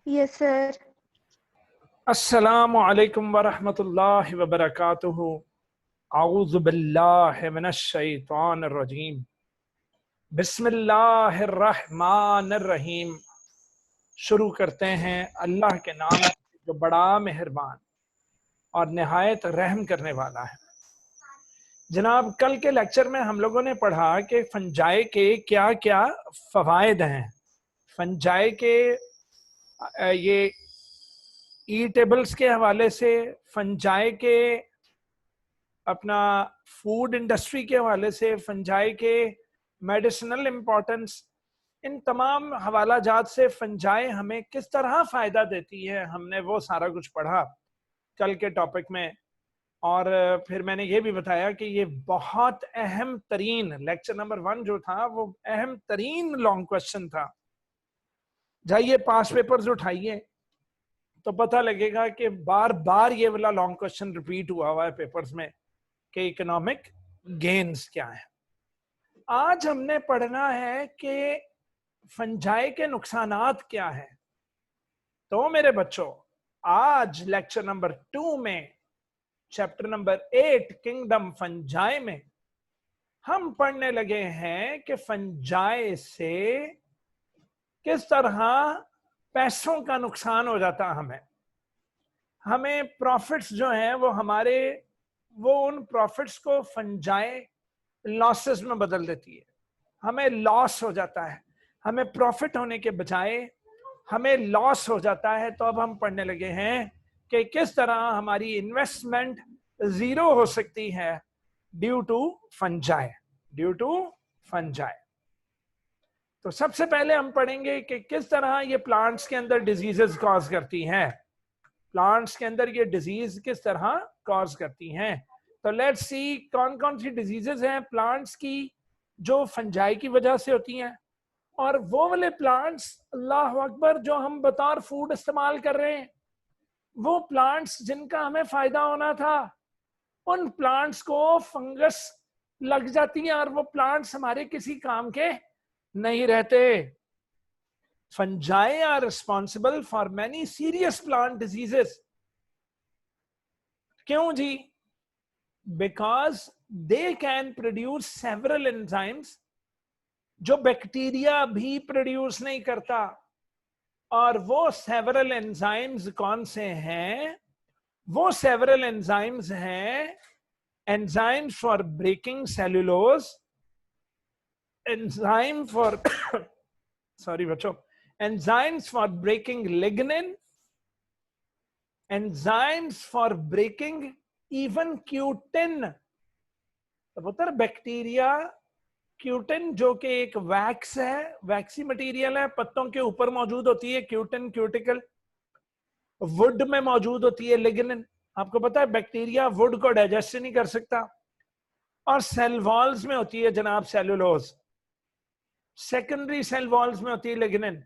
Yes sir. अस्सलामु अलैकुम वरहमतुल्लाहि वबरकातुहू। औज़ु बिल्लाहि मिनश शैतानिर रजीम। बिस्मिल्लाहिर रहमानिर रहीम। शुरू करते हैं अल्लाह के नाम से जो बड़ा मेहरबान और निहायत रहम करने वाला है। जनाब, कल के लेक्चर में हम लोगों ने पढ़ा कि फंजाई के क्या क्या फवायद हैं। फंजाई के ये ईटेबल्स के हवाले से, फंजाई के अपना फूड इंडस्ट्री के हवाले से, फंजाई के मेडिसिनल इम्पोर्टेंस, इन तमाम हवाला जात से फंजाई हमें किस तरह फायदा देती है, हमने वो सारा कुछ पढ़ा कल के टॉपिक में। और फिर मैंने ये भी बताया कि ये बहुत अहम तरीन लेक्चर नंबर 1 जो था वो अहम तरीन लॉन्ग क्वेश्चन था। जाइए पास पेपर्स उठाइए तो पता लगेगा कि बार बार ये वाला लॉन्ग क्वेश्चन रिपीट हुआ है पेपर्स में कि इकोनॉमिक गेन्स क्या है। आज हमने पढ़ना है कि फंजाई के नुकसानात क्या है। तो मेरे बच्चों, आज लेक्चर नंबर 2 में चैप्टर नंबर 8 किंगडम फंजाई में हम पढ़ने लगे हैं कि फंजाई से किस तरह पैसों का नुकसान हो जाता है। हमें प्रॉफिट्स जो हैं वो उन प्रॉफिट्स को फंजाई लॉसेस में बदल देती है। हमें लॉस हो जाता है, हमें प्रॉफिट होने के बजाय हमें लॉस हो जाता है। तो अब हम पढ़ने लगे हैं कि किस तरह हमारी इन्वेस्टमेंट जीरो हो सकती है ड्यू टू फंजाई। तो सबसे पहले हम पढ़ेंगे कि किस तरह ये प्लांट्स के अंदर डिजीजेस कॉज करती हैं। प्लांट्स के अंदर ये डिजीज किस तरह कॉज करती हैं। तो लेट्स सी कौन कौन सी डिजीजेस हैं प्लांट्स की जो फंजाई की वजह से होती हैं, और वो वाले प्लांट्स, अल्लाह अकबर, जो हम बतौर फूड इस्तेमाल कर रहे हैं, वो प्लांट्स जिनका हमें फायदा होना था, उन प्लांट्स को फंगस लग जाती है और वो प्लांट्स हमारे किसी काम के नहीं रहते। Fungi are responsible for many serious plant diseases. क्यों जी? Because they can produce several enzymes जो बैक्टीरिया भी प्रोड्यूस नहीं करता। और वो सेवरल एंजाइम्स कौन से हैं? वो सेवरल एंजाइम्स हैं enzymes for breaking cellulose, enzyme for sorry बच्चों, enzymes for breaking lignin, enzymes for breaking even cutin. तो पुत्र, बैक्टीरिया क्यूटिन जो कि एक वैक्स है, वैक्सी मटेरियल है, पत्तों के ऊपर मौजूद होती है क्यूटिन, क्यूटिकल। वुड में मौजूद होती है लिग्निन। आपको पता है बैक्टीरिया वुड को डाइजेस्ट नहीं कर सकता। और सेल वॉल्स में होती है जनाब सेलुलोज, सेकेंडरी सेल वॉल्स में होती है लिग्निन।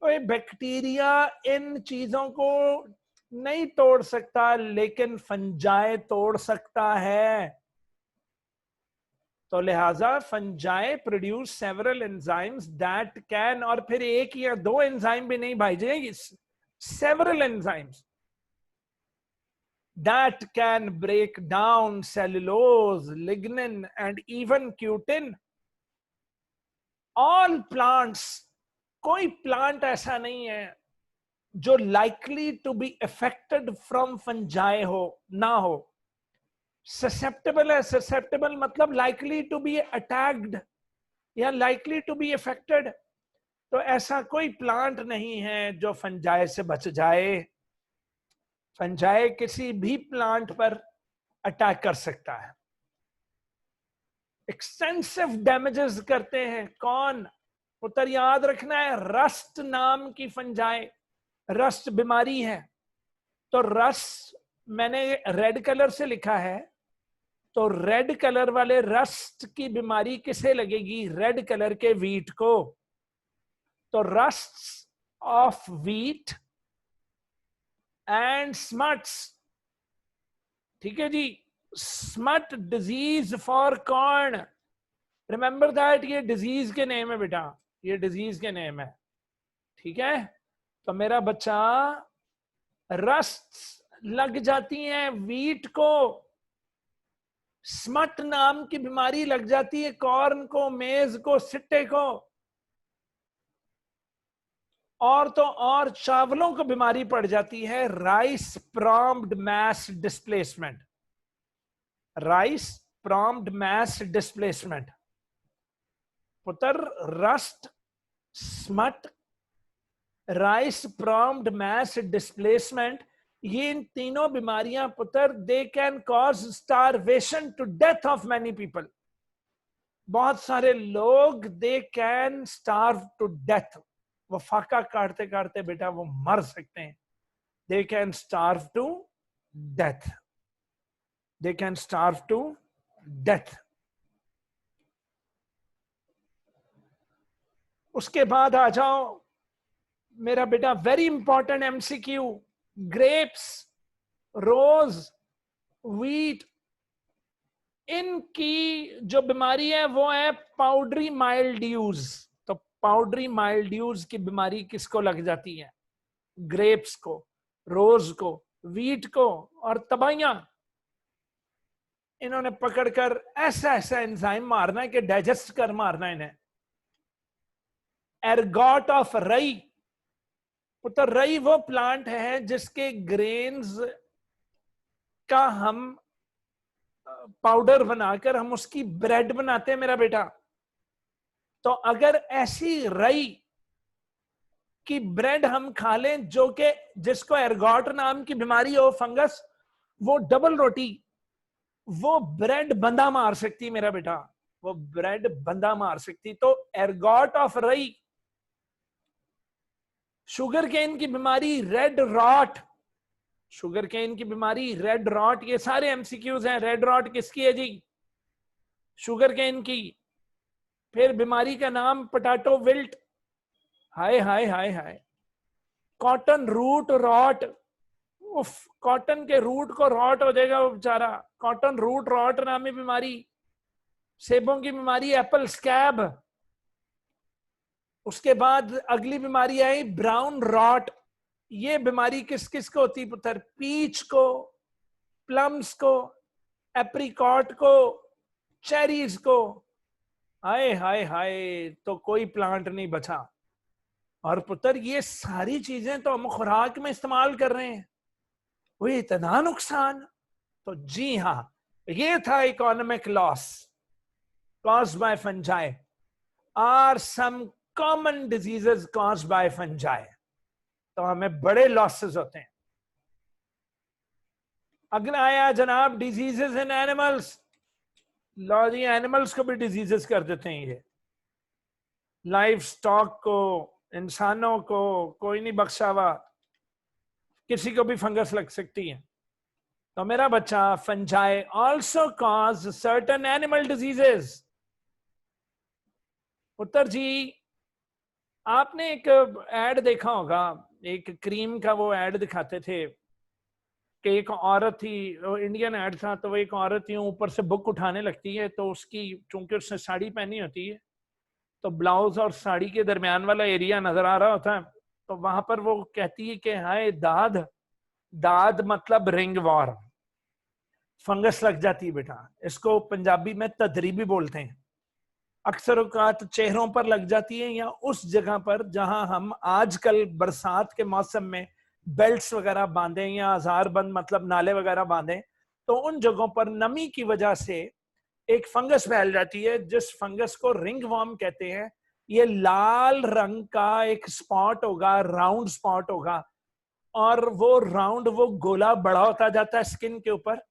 तो ये बैक्टीरिया इन चीजों को नहीं तोड़ सकता, लेकिन फंजाई तोड़ सकता है। तो लिहाजा fungi produce several enzymes that can, और फिर एक या दो एंजाइम भी नहीं भाई, several enzymes that can break down cellulose, lignin and even cutin. All plants, कोई प्लांट ऐसा नहीं है जो likely to be affected from fungi ना हो। susceptible है, susceptible मतलब likely to be attacked या likely to be affected। तो ऐसा कोई प्लांट नहीं है जो फंजाई से बच जाए। फंजाई किसी भी प्लांट पर अटैक कर सकता है, एक्सटेंसिव डैमेजेस करते हैं। कौन? उत्तर याद रखना है, रस्ट नाम की फंजाई, रस्ट बीमारी है। तो रस्ट मैंने रेड कलर से लिखा है, तो रेड कलर वाले रस्ट की बीमारी किसे लगेगी? रेड कलर के वीट को। तो rust of wheat and smuts, ठीक है जी। Smut disease for corn, remember that, ये डिजीज के नेम है बेटा, ये डिजीज के नेम है, ठीक है। तो मेरा बच्चा रस्ट लग जाती है वीट को, स्मट नाम की बीमारी लग जाती है कॉर्न को, मेज को, सिट्टे को, और तो और चावलों को बीमारी पड़ जाती है rice prompt mass displacement. Rice prompt mass displacement. पुत्र rust, smut, rice prompt mass displacement, ये इन तीनों बीमारियां पुत्र they can cause starvation to death of many people. बहुत सारे लोग they can starve to death. वो फाका काटते काटते बेटा वो मर सकते हैं। They can starve to death. They can starve to death. उसके बाद आ जाओ मेरा बेटा, वेरी इंपॉर्टेंट एमसीक्यू, ग्रेप्स, रोज, व्हीट, इनकी जो बीमारी है वो है पाउडरी माइल्ड्यूज। तो पाउडरी माइल्ड्यूज की बीमारी किसको लग जाती है? ग्रेप्स को, रोज को, व्हीट को, और तबाइयां इन्होंने पकड़कर ऐसा ऐसा एंजाइम मारना है कि डाइजेस्ट कर मारना है इन्हें। एरगॉट ऑफ रई। तो रई वो प्लांट है जिसके ग्रेन्स का हम पाउडर बनाकर हम उसकी ब्रेड बनाते हैं मेरा बेटा। तो अगर ऐसी रई की ब्रेड हम खा लें जो कि जिसको एरगॉट नाम की बीमारी हो, फंगस, वो डबल रोटी, वो ब्रेड बंदा मार सकती मेरा बेटा, वो ब्रेड बंदा मार सकती। तो एरगॉट ऑफ रई। शुगर केन की बीमारी रेड रॉट। शुगर केन की बीमारी रेड रॉट, ये सारे एमसीक्यूज हैं। रेड रॉट किसकी है जी? शुगर केन की। फिर बीमारी का नाम पोटैटो विल्ट। हाय हाय हाय हाय। Cotton root rot. उफ, कॉटन के रूट को रॉट हो जाएगा वो बेचारा। कॉटन रूट रॉट नामी बीमारी। सेबों की बीमारी एप्पल स्कैब। उसके बाद अगली बीमारी आई ब्राउन रॉट। ये बीमारी किस किस को होती पुत्र? पीच को, प्लम्स को, एप्रिकॉट को, चेरीज को। हाय हाय हाय, तो कोई प्लांट नहीं बचा। और पुत्र ये सारी चीजें तो हम खुराक में इस्तेमाल कर रहे हैं, वो इतना नुकसान। तो जी हाँ, ये था economic loss caused by fungi are some common diseases caused by fungi। तो हमें बड़े लॉसेस होते हैं। अगला आया जनाब डिजीजेस इन एनिमल्स। लो जी, एनिमल्स को भी डिजीजेस कर देते हैं ये। लाइफ स्टॉक को, इंसानों को कोई नहीं बख्शा हुआ, किसी को भी फंगस लग सकती है। तो मेरा बच्चा, fungi also cause certain animal diseases. उत्तर जी, आपने एक एड देखा होगा, एक क्रीम का वो एड दिखाते थे कि एक औरत थी, इंडियन एड था, तो वो एक औरत थी ऊपर से बुक उठाने लगती है, तो उसकी चूंकि उसने साड़ी पहनी होती है तो ब्लाउज और साड़ी के दरमियान वाला एरिया नजर आ रहा होता है। तो वहां पर वो कहती है कि हाय दाद, दाद मतलब रिंग वॉर, फंगस लग जाती है बेटा। इसको पंजाबी में तदरी भी बोलते हैं। अक्सर औकात चेहरों पर लग जाती है या उस जगह पर जहां हम आजकल बरसात के मौसम में बेल्ट्स वगैरह बांधे या आजार बंद मतलब नाले वगैरह बांधे, तो उन जगहों पर नमी की वजह से एक फंगस फैल जाती है जिस फंगस को रिंग वॉर्म कहते हैं। ये लाल रंग का एक स्पॉट होगा, राउंड स्पॉट होगा, और वो राउंड वो गोला बड़ा होता जाता है स्किन के ऊपर।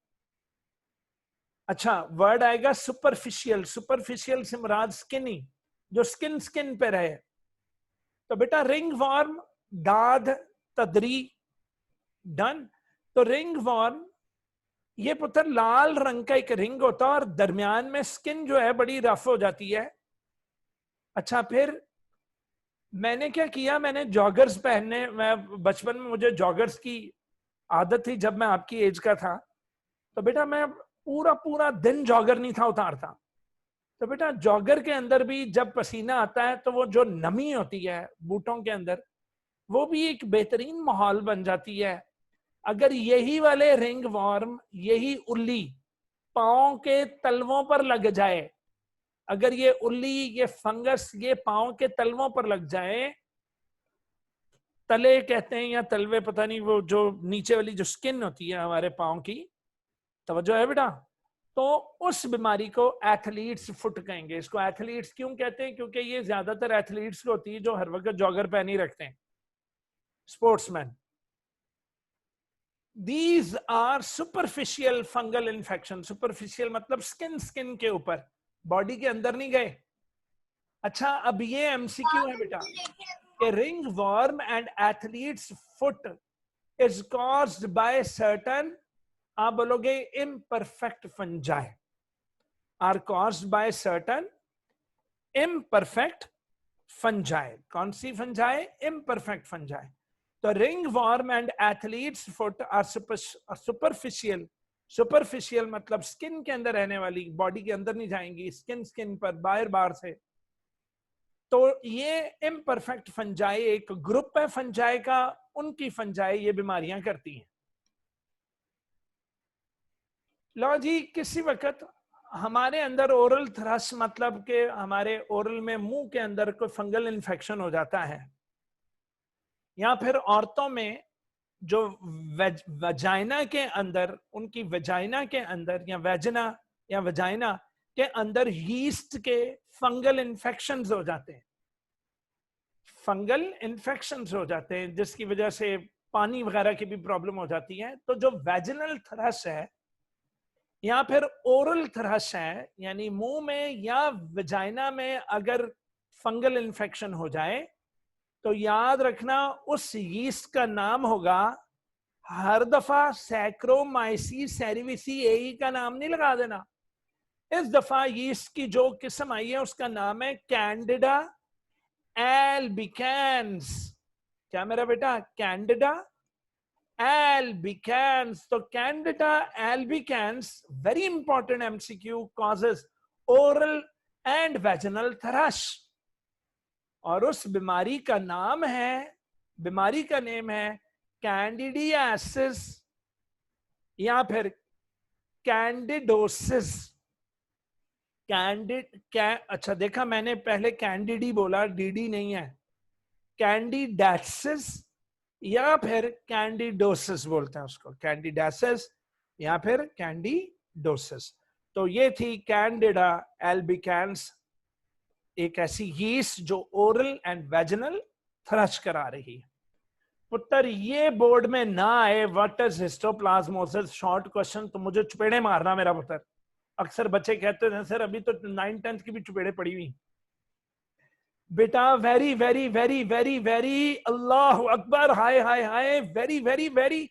अच्छा, वर्ड आएगा सुपरफिशियल। सुपरफिशियल से मुराद स्किनी, जो स्किन स्किन पे रहे। तो बेटा रिंग वॉर्म, दाद, तदरी, डन। तो रिंग वॉर्म ये पुत्र लाल रंग का एक रिंग होता है और दरमियान में स्किन जो है बड़ी रफ हो जाती है। अच्छा, फिर मैंने क्या किया, मैंने जॉगर्स पहनने, मैं बचपन में मुझे जॉगर्स की आदत थी जब मैं आपकी एज का था। तो बेटा मैं पूरा पूरा दिन जॉगर नहीं था उतारता। तो बेटा जॉगर के अंदर भी जब पसीना आता है तो वो जो नमी होती है बूटों के अंदर, वो भी एक बेहतरीन माहौल बन जाती है। अगर यही वाले रिंग वॉर्म, यही उल्ली पाँव के तलवों पर लग जाए, अगर ये उल्ली, ये फंगस ये पाँव के तलवों पर लग जाए, तले कहते हैं या तलवे पता नहीं, वो जो नीचे वाली जो स्किन होती है हमारे पाँव की, तवज्जो है बेटा, तो उस बीमारी को एथलीट्स फुट कहेंगे। इसको एथलीट्स क्यों कहते हैं? क्योंकि ये ज्यादातर एथलीट्स को होती है जो हर वक्त जॉगर पहन ही रखते हैं, sportsman. These are superficial fungal infection. Superficial मतलब स्किन के ऊपर, बॉडी के अंदर नहीं गए। अच्छा, अब ये एमसीक्यू है बेटा कि ringworm and athlete's foot is caused by certain, आप बोलोगे imperfect fungi, are caused by certain imperfect fungi. कौन सी फंजाई? Imperfect fungi. तो ringworm and athlete's foot are superficial. Superficial मतलब स्किन के अंदर रहने वाली, बॉडी के अंदर नहीं जाएंगी, स्किन पर बाहर बाहर से। तो ये इम्परफेक्ट फंजाई एक ग्रुप है फंजाई का, उनकी फंजाई ये बीमारियां करती हैं। लो जी, किसी वक्त हमारे अंदर ओरल थ्रश मतलब के हमारे ओरल में, मुंह के अंदर कोई फंगल इन्फेक्शन हो जाता है, या फिर औरतों में जो वजाइना के अंदर, उनकी वजाइना के अंदर या वेजना या वजाइना के अंदर यीस्ट के फंगल इन्फेक्शंस हो जाते हैं, फंगल इन्फेक्शंस हो जाते हैं, जिसकी वजह से पानी वगैरह की भी प्रॉब्लम हो जाती है। तो जो वेजिनल थ्रश है या फिर ओरल थ्रश है, यानी मुंह में या वजाइना में अगर फंगल इन्फेक्शन हो जाए, तो याद रखना उस यीस्ट का नाम होगा, हर दफा सैक्रोमाइसीस सेरेविसिएई का नाम नहीं लगा देना। इस दफा यीस्ट की जो किस्म आई है उसका नाम है कैंडिडा एल्बिकैंस। क्या मेरा बेटा? Candida albicans। तो Candida albicans, very important MCQ, causes oral and vaginal thrust. और उस बीमारी का नाम है, बीमारी का नेम है कैंडिडियासिस या फिर कैंडिडोसिस। अच्छा देखा, मैंने पहले कैंडिडी बोला, डीडी नहीं है, कैंडिडासिस या फिर कैंडिडोसिस बोलते हैं उसको, कैंडिडासिस या फिर कैंडिडोसिस। तो ये थी कैंडिडा एल्बिकैंस, एक ऐसी यीस्ट जो ओरल एंड वेजिनल थ्रश करा रही है। पुत्र ये बोर्ड में ना आए what is histoplasmosis, short question, तो मुझे चुपेड़े मारना मेरा पुत्र। अक्सर बच्चे कहते थे सर अभी तो 9th-10th की भी चुपेड़े पड़ी हुई। बेटा very very very very very, अल्लाह अकबर, हाय हाय हाय, very very very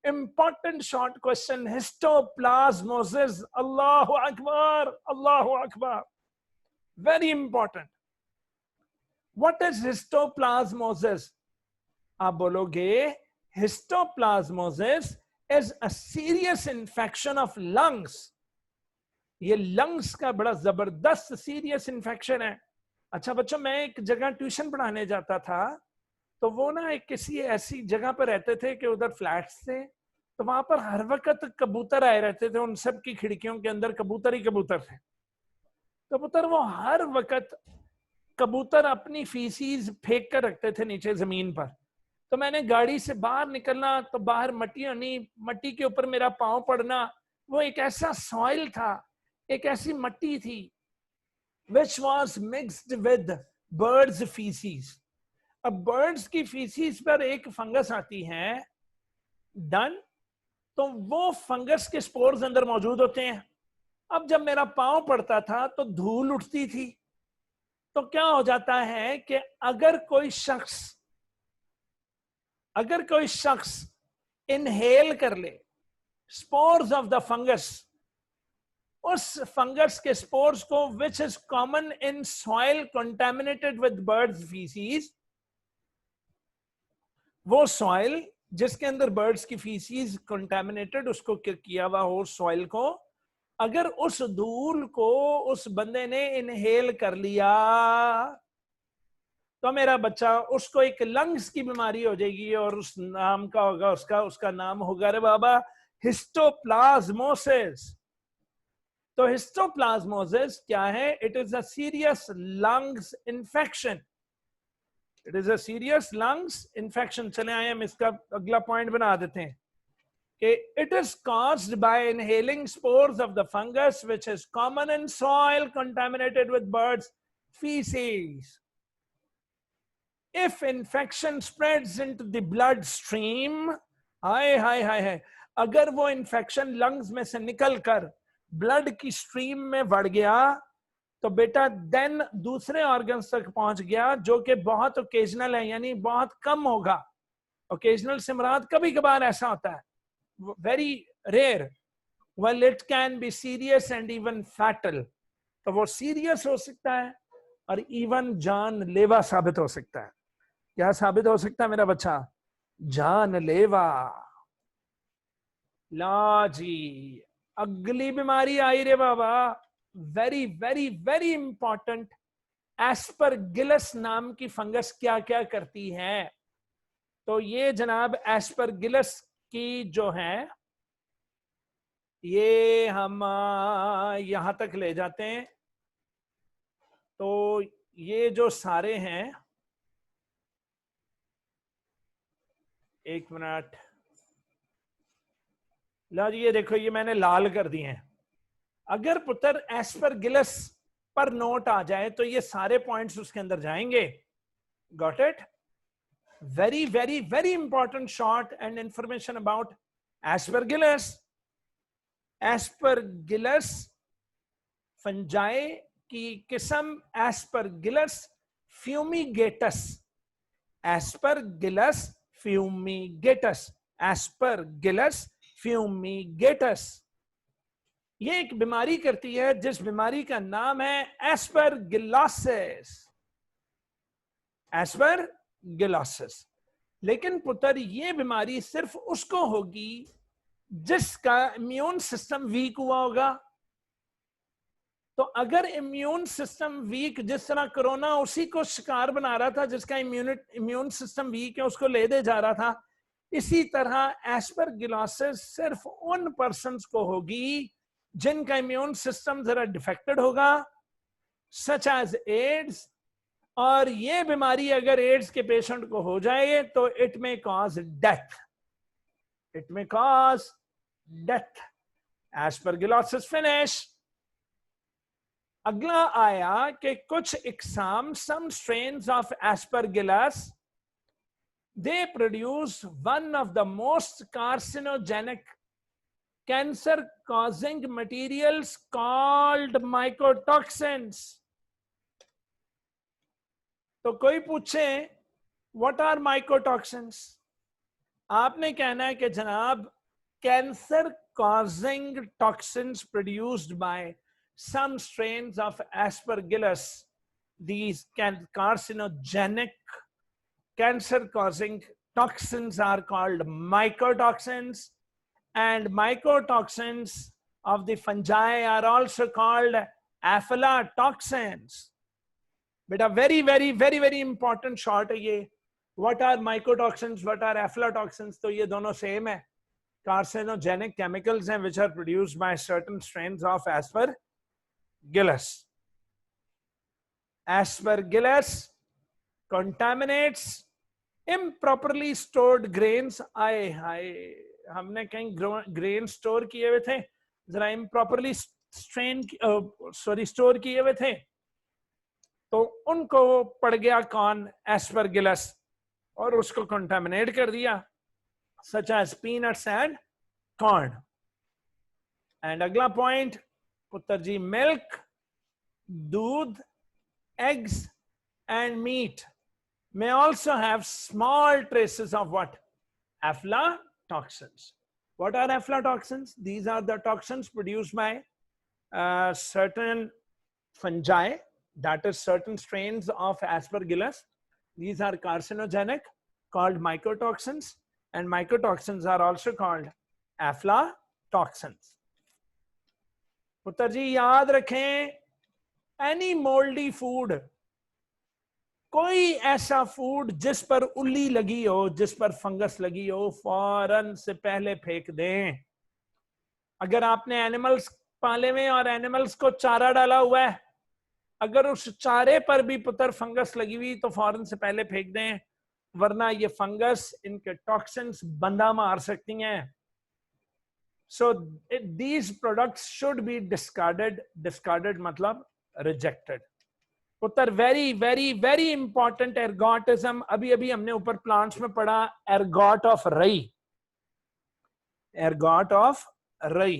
important short question, histoplasmosis, Allah Akbar Allah Akbar, very important. What is histoplasmosis? आप बोलोगे histoplasmosis is a serious infection of lungs. ये लंग्स का बड़ा जबरदस्त सीरियस इंफेक्शन है। अच्छा बच्चों, मैं एक जगह ट्यूशन पढ़ाने जाता था, तो वो ना एक किसी ऐसी जगह पर रहते थे कि उधर फ्लैट्स थे, तो वहां पर हर वक्त कबूतर आए रहते थे, उन सब की खिड़कियों के अंदर कबूतर ही कबूतर थे। कबूतर वो हर वक्त कबूतर अपनी फीसीज फेंक कर रखते थे नीचे जमीन पर। तो मैंने गाड़ी से बाहर निकलना तो बाहर मट्टी होनी, मट्टी के ऊपर मेरा पांव पड़ना, वो एक ऐसा सॉइल था, एक ऐसी मट्टी थी which was mixed with birds feces। अब बर्ड्स की फीसिस पर एक फंगस आती है, डन, तो वो फंगस के स्पोर्स अंदर मौजूद होते हैं। अब जब मेरा पांव पड़ता था तो धूल उठती थी, तो क्या हो जाता है कि अगर कोई शख्स इनहेल कर ले स्पोर्स ऑफ द फंगस, उस फंगस के स्पोर्स को which is common in soil contaminated with birds faeces, वो सॉइल जिसके अंदर बर्ड्स की फीसीज कंटेमिनेटेड, उसको किया हुआ हो सॉइल को, अगर उस धूल को उस बंदे ने इनहेल कर लिया तो मेरा बच्चा उसको एक लंग्स की बीमारी हो जाएगी और उस नाम का होगा उसका नाम होगा रे बाबा हिस्टोप्लाज्मोसिस। तो हिस्टोप्लाज्मोसिस क्या है? It is a serious lungs infection. It is a serious lungs infection. चले आए हम इसका अगला पॉइंट बना देते हैं कि it is caused by inhaling spores of the fungus which is common in soil contaminated with birds feces. If infection spreads into the blood stream, हाय हाय हाय हाय, अगर वो इन्फेक्शन लंग्स में से निकल कर ब्लड की स्ट्रीम में बढ़ गया तो बेटा देन दूसरे ऑर्गन्स तक पहुंच गया, जो कि बहुत ओकेजनल है, यानी बहुत कम होगा। ओकेजनल से मुराद कभी कभार ऐसा होता है, very rare. well it can be serious and even fatal। तो वो सीरियस हो सकता है और इवन जानलेवा साबित हो सकता है। क्या साबित हो सकता है मेरा बच्चा? जानलेवा। ला जी, अगली बीमारी आई रे बाबा, very very very important. Aspergillus नाम की फंगस क्या क्या करती है? तो ये जनाब एस्परगिलस की जो है, ये हम यहां तक ले जाते हैं। तो ये जो सारे हैं, एक मिनट, लो जी, ये देखो, ये मैंने लाल कर दिए हैं। अगर पुत्र एस्परगिलस पर नोट आ जाए तो ये सारे पॉइंट्स उसके अंदर जाएंगे। Got it? Very very very important short and information about Aspergillus. Aspergillus fungi की किस्म Aspergillus fumigatus. Aspergillus fumigatus, Aspergillus fumigatus. ये एक बीमारी करती है जिस बीमारी का नाम है एस्परगिलोसिस। एस्परगिलोसिस। लेकिन पुत्र ये बीमारी सिर्फ उसको होगी जिसका इम्यून सिस्टम वीक हुआ होगा। तो अगर इम्यून सिस्टम वीक, जिस तरह कोरोना उसी को शिकार बना रहा था जिसका इम्यून सिस्टम वीक है, उसको ले दे जा रहा था, इसी तरह एस्परगिलोसिस सिर्फ उन पर्सन्स को होगी जिनका इम्यून सिस्टम जरा डिफेक्टेड होगा, सच एज एड्स। और ये बीमारी अगर एड्स के पेशेंट को हो जाए तो it may cause death. It may cause death. Aspergillosis finish. अगला आया कि कुछ इकसाम, some strains of aspergillus, they produce one of the most carcinogenic cancer causing materials called mycotoxins। तो कोई पूछे what are mycotoxins, आपने कहना है कि जनाब cancer causing toxins produced by some strains of aspergillus, these carcinogenic cancer causing toxins are called mycotoxins, and mycotoxins of the fungi are also called aflatoxins। बेटा very very very very important short है ये। What are mycotoxins, what are aflatoxins? तो ये दोनों same है, carcinogenic chemicals हैं which are produced by certain strains of Aspergillus. Aspergillus contaminates improperly stored grains। आए हाय, हमने कहीं ग्रेन स्टोर किए हुए थे, जरा इम्प्रॉपरली स्टोर किए हुए थे, तो उनको पड़ गया कौन? एस्परगिलस, और उसको कंटामिनेट कर दिया, such as peanuts and corn. And अगला पॉइंट पुत्र जी, मिल्क, दूध, eggs and meat may also have small traces of what? Aflatoxins। What are aflatoxins? These are the toxins produced by certain fungi, that is certain strains of aspergillus. These are carcinogenic, called mycotoxins, and mycotoxins are also called aflatoxins। पुत्र जी याद रखें, any moldy food कोई ऐसा food जिस पर उल्ली लगी हो, जिस पर फंगस लगी हो, फौरन से पहले फेंक दें। अगर आपने एनिमल्स पाले हुए और एनिमल्स को चारा डाला हुआ है, अगर उस चारे पर भी पुत्र फंगस लगी हुई तो फौरन से पहले फेंक दें, वरना ये फंगस इनके टॉक्सिन्स बंदा मार सकती हैं। So these products should be discarded. Discarded मतलब रिजेक्टेड। पुत्र very very very important ergotism. अभी अभी हमने ऊपर प्लांट्स में पढ़ा एर्गोट ऑफ रई, एर्गोट ऑफ रई।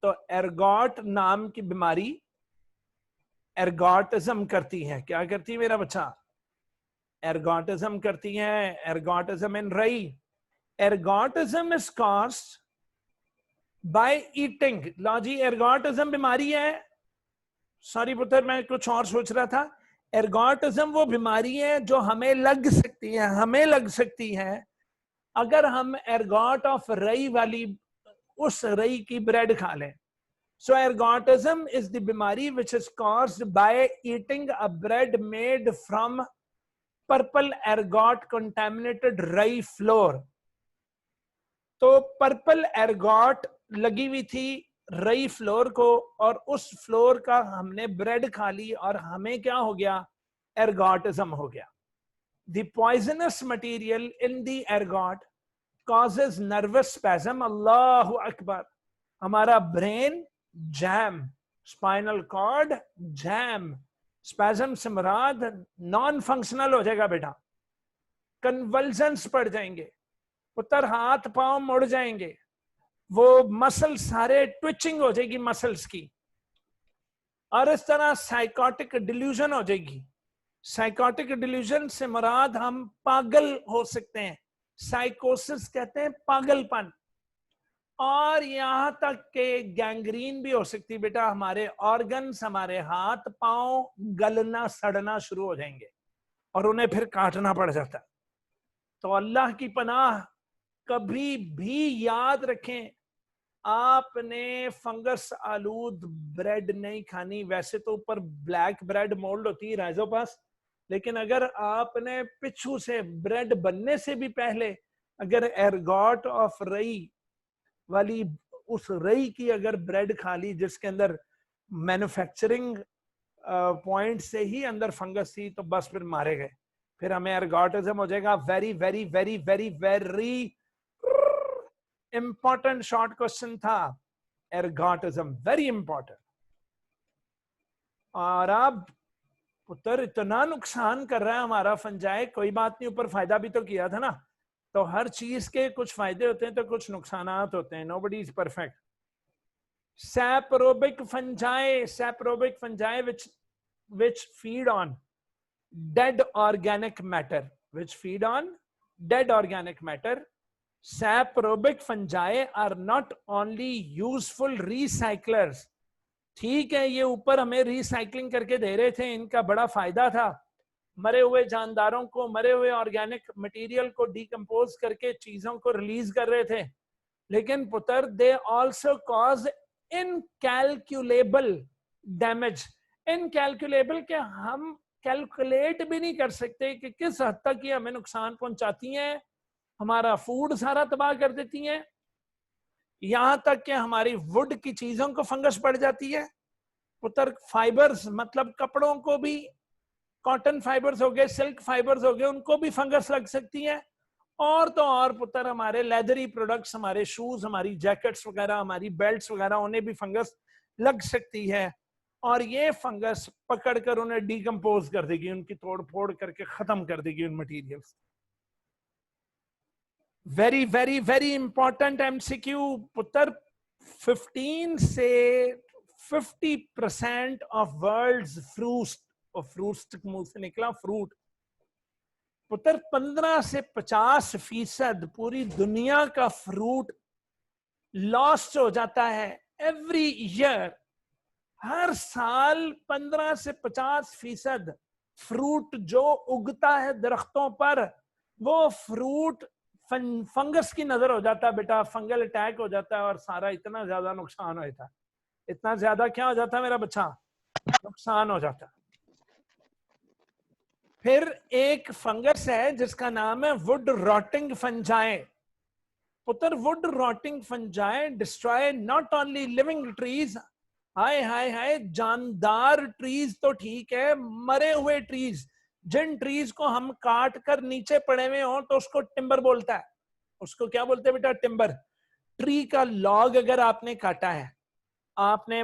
तो एर्गोट नाम की बीमारी एर्गोटिज्म करती है। क्या करती है मेरा बच्चा? एर्गोटिज्म करती है। Ergotism in rye. Ergotism is caused by eating. लो जी, एर्गोटिज्म बीमारी है। सॉरी पुत्र, मैं कुछ और सोच रहा था। एर्गोटिज्म वो बीमारी है जो हमें लग सकती है, हमें लग सकती है अगर हम एर्गोट ऑफ रई वाली उस रई की ब्रेड खा लें। So ergotism is the बीमारी which is caused by eating a bread made from purple ergot contaminated rye flour। तो पर्पल एर्गॉट लगी हुई थी रई फ्लोर को, और उस फ्लोर का हमने ब्रेड खा ली और हमें क्या हो गया? एर्गोटिज्म हो गया। The poisonous material in the ergot causes nervous spasm। अल्लाहु अकबर। हमारा brain jam, spinal cord jam, spasm से मुराद नॉन फंक्शनल हो जाएगा बेटा। कन्वल्जन्स पड़ जाएंगे पुत्र, हाथ पांव मुड़ जाएंगे, वो मसल सारे ट्विचिंग हो जाएगी मसल्स की, और इस तरह साइकोटिक डिल्यूजन हो जाएगी। साइकोटिक डिल्यूजन से मुराद हम पागल हो सकते हैं। साइकोसिस कहते हैं पागलपन। और यहां तक के गैंग्रीन भी हो सकती है बेटा। हमारे ऑर्गन्स, हमारे हाथ पांव गलना सड़ना शुरू हो जाएंगे और उन्हें फिर काटना पड़ जाता है। तो अल्लाह की पनाह, कभी भी याद रखें, आपने फंगस आलूद ब्रेड नहीं खानी। वैसे तो ऊपर ब्लैक ब्रेड मोल्ड होती है राइजोपास, लेकिन अगर आपने पिछू से ब्रेड बनने से भी पहले अगर एर्गॉट ऑफ रई वाली उस रई की अगर ब्रेड खा ली जिसके अंदर मैन्युफैक्चरिंग पॉइंट से ही अंदर फंगस थी, तो बस फिर मारे गए, फिर हमें एर्गोटिज्म हो जाएगा। Very very very very very important short question था एर्गोटिज्म, वेरी इंपॉर्टेंट। और अब पुत्र इतना नुकसान कर रहा है हमारा फंजाई, कोई बात नहीं, ऊपर फायदा भी तो किया था ना। तो हर चीज के कुछ फायदे होते हैं तो कुछ नुकसानात होते हैं। Nobody is perfect. Saprobic fungi, saprobic fungi which feed on dead organic matter, which feed on dead organic matter. Saprobic fungi are not only useful recyclers। ठीक है, ये ऊपर हमें रिसाइकलिंग करके दे रहे थे, इनका बड़ा फायदा था। मरे हुए जानदारों को, मरे हुए ऑर्गेनिक मटेरियल को डिकम्पोज करके चीजों को रिलीज कर रहे थे। लेकिन पुत्र they also cause incalculable damage. Incalculable के हम कैलकुलेट भी नहीं कर सकते कि किस हद तक ये हमें नुकसान पहुंचाती हैं। हमारा फूड सारा तबाह कर देती हैं, यहां तक कि हमारी वुड की चीजों को फंगस पड़ जाती है। पुत्र फाइबर्स मतलब कपड़ों को भी, कॉटन फाइबर्स हो गए, सिल्क फाइबर्स हो गए, उनको भी फंगस लग सकती है। और तो और पुत्र हमारे लेदरी प्रोडक्ट्स, हमारे शूज, हमारी जैकेट्स वगैरह, हमारी बेल्ट्स वगैरह, उन्हें भी फंगस लग सकती है। और ये फंगस पकड़कर उन्हें डिकम्पोज कर देगी, उनकी तोड़ फोड़ करके खत्म कर देगी उन materials. Very very very important MCQ पुत्र, 15 से 50% ऑफ वर्ल्ड्स फ्रूट्स, और फ्रूट्स मुंह से निकला फ्रूट, पुत्र 15 से 50% पूरी दुनिया का फ्रूट लॉस्ट हो जाता है एवरी ईयर। हर साल 15 से 50% फ्रूट जो उगता है दरख्तों पर, वो फ्रूट फंगस की नजर हो जाता है बेटा, फंगल अटैक हो जाता है और सारा इतना ज्यादा नुकसान होता है। इतना ज्यादा क्या हो जाता है मेरा बच्चा? नुकसान हो जाता है। फिर एक फंगस है जिसका नाम है वुड रॉटिंग फंजाई। पुत्र, wood rotting fungi destroy not only living trees, हाय हाय हाय, जानदार ट्रीज तो ठीक है, मरे हुए ट्रीज, जिन ट्रीज को हम काट कर नीचे पड़े हुए हो तो उसको टिम्बर बोलता है। उसको क्या बोलते हैं बेटा? टिम्बर। ट्री का लॉग अगर आपने काटा है, आपने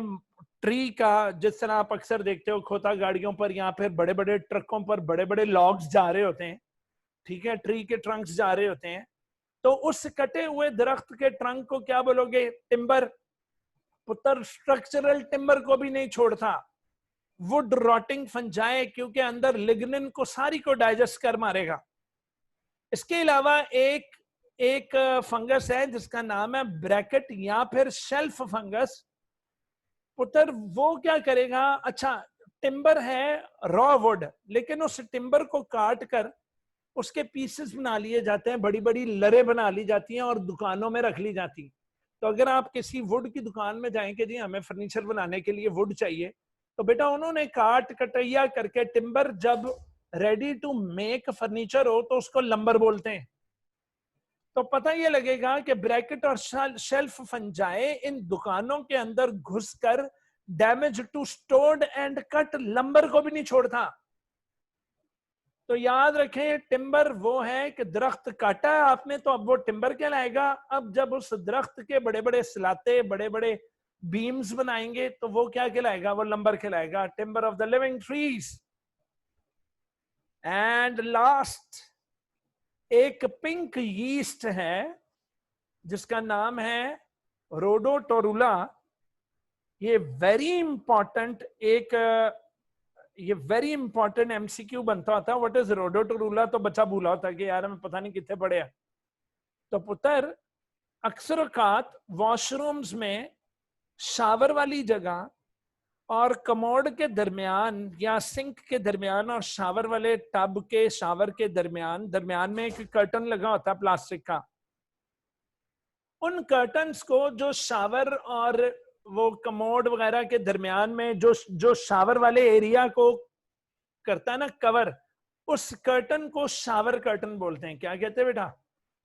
ट्री का, जिस तरह आप अक्सर देखते हो खोता गाड़ियों पर या फिर बड़े बड़े ट्रकों पर बड़े बड़े लॉग्स जा रहे होते हैं, ठीक है, ट्री के ट्रंक्स जा रहे होते हैं, तो उस कटे हुए दरख्त के ट्रंक को क्या बोलोगे? टिम्बर। पुत्र, स्ट्रक्चरल टिम्बर को भी नहीं छोड़ता वुड रॉटिंग फंजाई, क्योंकि अंदर लिग्निन को सारी को डाइजेस्ट कर मारेगा। इसके अलावा एक एक फंगस है जिसका नाम है ब्रैकेट या फिर शेल्फ फंगस। पुत्र, वो क्या करेगा? अच्छा, टिम्बर है, रॉ वुड, लेकिन उस टिम्बर को काट कर उसके पीसेस बना लिए जाते हैं, बड़ी बड़ी लरे बना ली जाती हैं और दुकानों में रख ली जाती। तो अगर आप किसी वुड की दुकान में जाएंगे, जी हमें फर्नीचर बनाने के लिए वुड चाहिए, तो बेटा उन्होंने काट कटैया करके टिम्बर जब रेडी टू मेक फर्नीचर हो तो उसको लंबर बोलते हैं। तो पता ये लगेगा कि ब्रैकेट और शेल्फ फंजाई इन दुकानों के अंदर घुसकर damage to stored and cut lumber को भी नहीं छोड़ता। तो याद रखें, टिम्बर वो है कि दरख्त काटा है आपने तो अब वो टिम्बर कहलाएगा। अब जब उस दरख्त के बड़े बड़े सलाते, बड़े बड़े बीम्स बनाएंगे तो वो क्या कहलाएगा? वो लंबर कहलाएगा, timber of the living trees. And last, एक पिंक यीस्ट है जिसका नाम है रोडोटोरुला। ये वेरी इंपॉर्टेंट एमसीक्यू बनता होता है। What is rhodotorula? तो बच्चा भूला होता है कि यार हमें पता नहीं कितने पढ़े हैं। तो पुत्र, अक्सर औकात वॉशरूम्स में शावर वाली जगह और कमोड के दरमियान या सिंक के दरमियान और शावर वाले टब के शावर के दरमियान में एक कर्टन लगा होता है प्लास्टिक का। उन कर्टन्स को जो शावर और वो कमोड वगैरह के दरमियान में जो शावर वाले एरिया को करता है ना कवर, उस कर्टन को शावर कर्टन बोलते हैं। क्या कहते हैं बेटा?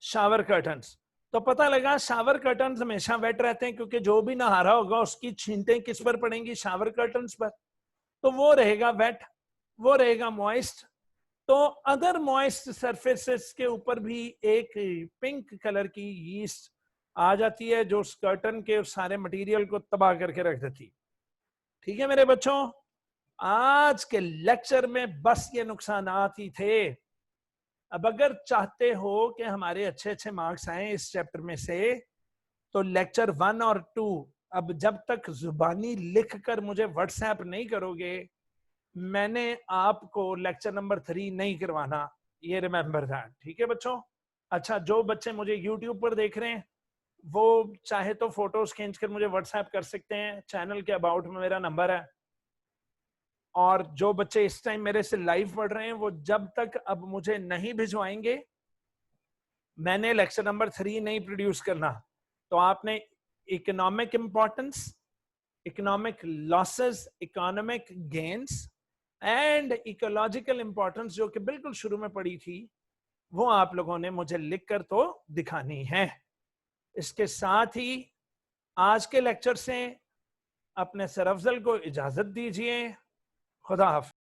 Shower curtains. तो पता लगा शावर कर्टन्स हमेशा वेट रहते हैं, क्योंकि जो भी नहा रहा होगा उसकी छींटें किस पर पड़ेंगी? शावर कर्टन्स पर। तो वो रहेगा वेट, वो रहेगा मॉइस्ट। तो अदर मॉइस्ट सरफेसेस के ऊपर भी एक पिंक कलर की यीस्ट आ जाती है जो उस कर्टन के उस सारे मटेरियल को तबाह करके रख देती। ठीक है मेरे बच्चों, आज के लेक्चर में बस ये नुकसानात ही थे। अब अगर चाहते हो कि हमारे अच्छे अच्छे मार्क्स आए इस चैप्टर में से, तो लेक्चर 1 और 2 अब जब तक जुबानी लिख कर मुझे व्हाट्सएप नहीं करोगे, मैंने आपको लेक्चर नंबर 3 नहीं करवाना, ये रिमेंबर दैट। ठीक है बच्चों? अच्छा, जो बच्चे मुझे यूट्यूब पर देख रहे हैं वो चाहे तो फोटोज खींच कर मुझे व्हाट्सएप कर सकते हैं, चैनल के अबाउट में मेरा नंबर है। और जो बच्चे इस टाइम मेरे से लाइव पढ़ रहे हैं वो जब तक अब मुझे नहीं भिजवाएंगे, मैंने लेक्चर नंबर 3 नहीं प्रोड्यूस करना। तो आपने economic importance, economic losses, economic gains and ecological importance जो कि बिल्कुल शुरू में पड़ी थी, वो आप लोगों ने मुझे लिखकर तो दिखानी है। इसके साथ ही आज के लेक्चर से अपने सर अफजल को इजाजत दीजिए। खुदा हाफिज।